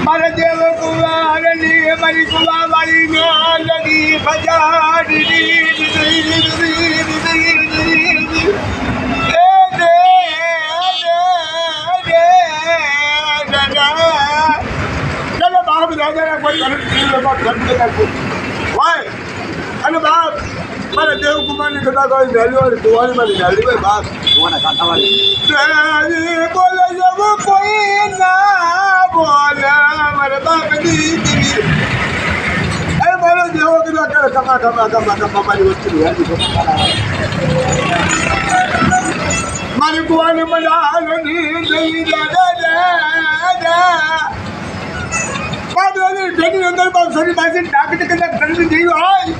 મારા દેવ કુવારની મારી કુવાવાળી ના લગી ચલો બાપ દાદા કોઈ અને બાપ મારા દેવકુમારની કથા કોઈ વહેલી હોય કુવાની મારી વહેલી હોય બાપ કુવાના કાંઠાવાળી બોલે જવું કોઈ ના બોલે મારા બાપ દીદી એ મારો દેવો કીધા કરે કમા મારી વસ્તુ મારી કુવાની બનાવની જઈ દાદા ઘરની અંદર બાપસોની પાસે ડાકટ કદાચ ઘરની જેવી હોય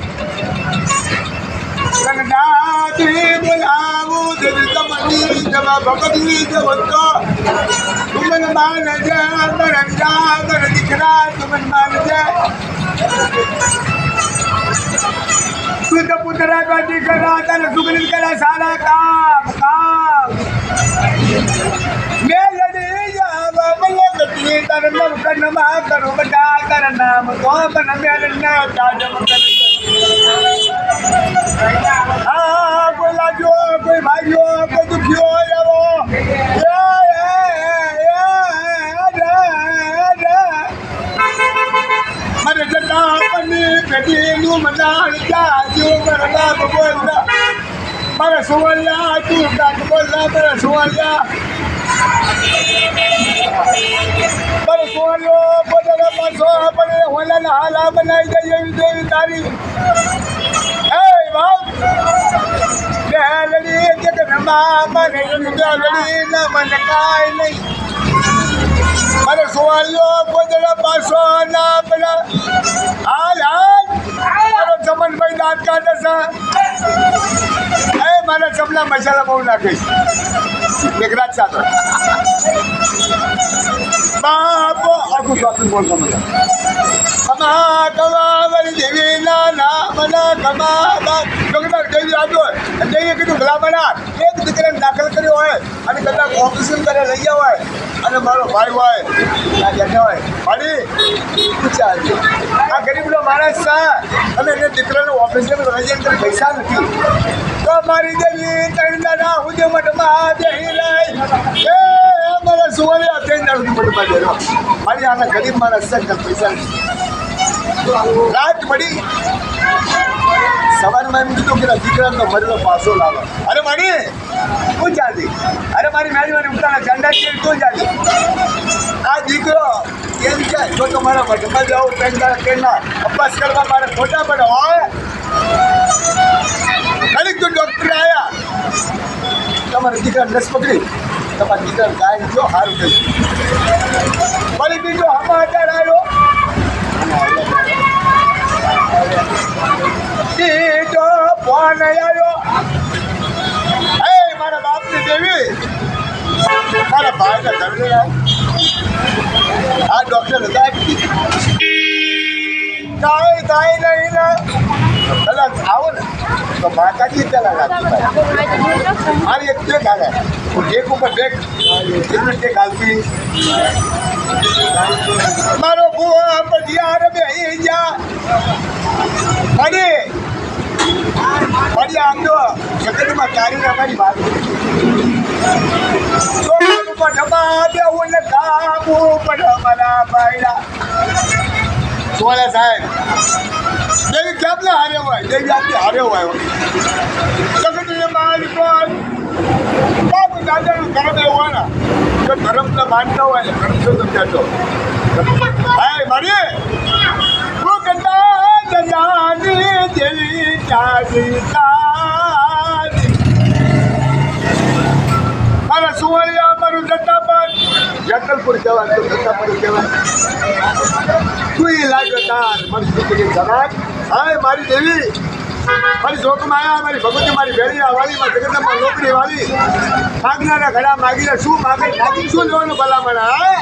બોલાવું દેવી તમારી જવા ભગતની જવતો તુમન માન જા દીકરા તુમન માન જા તું તો પુતરા કા દીકરા તને સુગની કરા સારા કામ તારા નામ કનમાં કરો બધા તારા નામ તો બન મેલ ના તાજમ હા કોઈ લાજો કોઈ ભાઈઓ કોઈ દુખ્યો આવો મારે જતા પની કદીનું મનાળ જાજો મરલા બોલના મારા સુવલ્યા તું કાક બોલના મારા સુવલ્યા पर सोलो बदला पासो अपने होला ना हाला बनाई गई देवी तारी ए बाप गहलड़ी के नमा मरे गहलड़ी ना मन काय नहीं पर सोलो बदला पासो ना बना हाल मारो जमन भाई दांत का दसा ए मारा चमला मसाला बहू नाखी निगरात साथ बापो आखું શોપિંગ બોલ સમજો કમા કમાવર દેવી ના મના કમા જોગીદાર દેવી આવ્યો દેવીએ કીધું ભલા બના એક દીકરાને દાખલ કર્યો હોય અને કદાચ ઓપરેશન કરે લઈ ગયા હોય અને મારો ભાઈ હોય આ જગ્યા હોય ભાઈ પૂછા આ ગરીબનો માણસ છે અને એને દીકરાનું ઓપરેશન રજન કરે પૈસા નથી તો મારી દેવી ત્રણ દાડા હું જે મઠમાં બેહી રહી મારા સુવર્યા ત્રણ દાડા મઠમાં બેરો મારી આના ગરીબ માણસ છે પૈસા રાત પડી સવારમાં એમ કીધું કે દીકરાનો મરલો પાછો લાવો અરે મારી તું ચાલી અરે મારી મેળવાની ઉતારા ઝંડા છે તું ચાલી આ દીકરો એમ છે જો તમારા મઠમાં જાઓ ટ્રેનના અભ્યાસ કરવા મારે ખોટા પડે હોય ઘડીક તો ડૉક્ટર આવ્યા તમારા દીકરા નસ પકડી તમારા દીકરા ગાય જો સારું થયું ફરી બીજો સમાચાર આવ્યો બીજો ફોન આવ્યો એ મારા બાપની દેવી મારા ભાઈને ઘરે આ ડૉક્ટર હતા કાંઈ થાય નહીં ને પેલા આવો ને તો માતાજી પેલા મારી એક ટેક આવે ટેક ઉપર ટેક કેટલી ટેક આવતી મારો બુઆ પટિયાર બેહી જા ફરી આમ તો સગનમાં તારીને અમારી વાત પઠમાં દેવું ને કાબુ પઠમના ભાઈડા સોળા સાહેબ દેવી કેમને હારે હોય દેવી આપણી હારે હોય સગડીને મારી કોણ બાબુ દાદાનું ધર્મ એવું હોય ને જો ધર્મને માનતા હોય ને ધર્મ શું સમજાતો હા મારી હું કદા જજાની દેવી ચાલી તારી મારા સુવર્યા મારું જતાપત જગલપુર જવાનું તો જતાપુર કહેવાય તું લાગ્યો તાર મારી દીકરી જનાત હા મારી દેવી મારી જોકમાં આવ્યા મારી ભગવતી મારી ભેળીયા વાળી જગતમાં લોકડી વાળી માગનારા ઘડા માગીને શું માગે માગી શું લેવાનું ભલામણ હા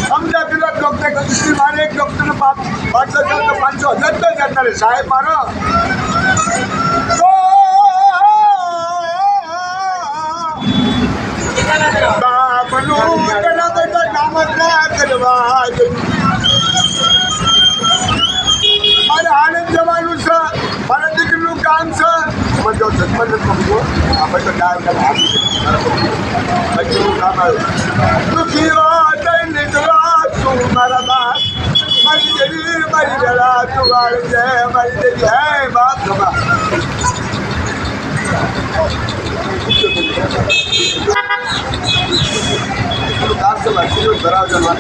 સમજા પેલા ડૉક્ટર કદી મારે એક ડૉક્ટરનો 500,000 તો 5,000 જતા સાહેબ મારો બાપનું ઘણા બધા કામ છે મને જો જજમેન્ટ નથી મૂકવો આપણે તો ડાયર કાલે આપી છે પછી હું કામ આવ્યું દુઃખી વાત નીકળ્યા તું મારા બાપ મારી દેવી મારી વેળા તું વાળ છે મારી દેવી હે બાપ ગમા ધરાવજો વાત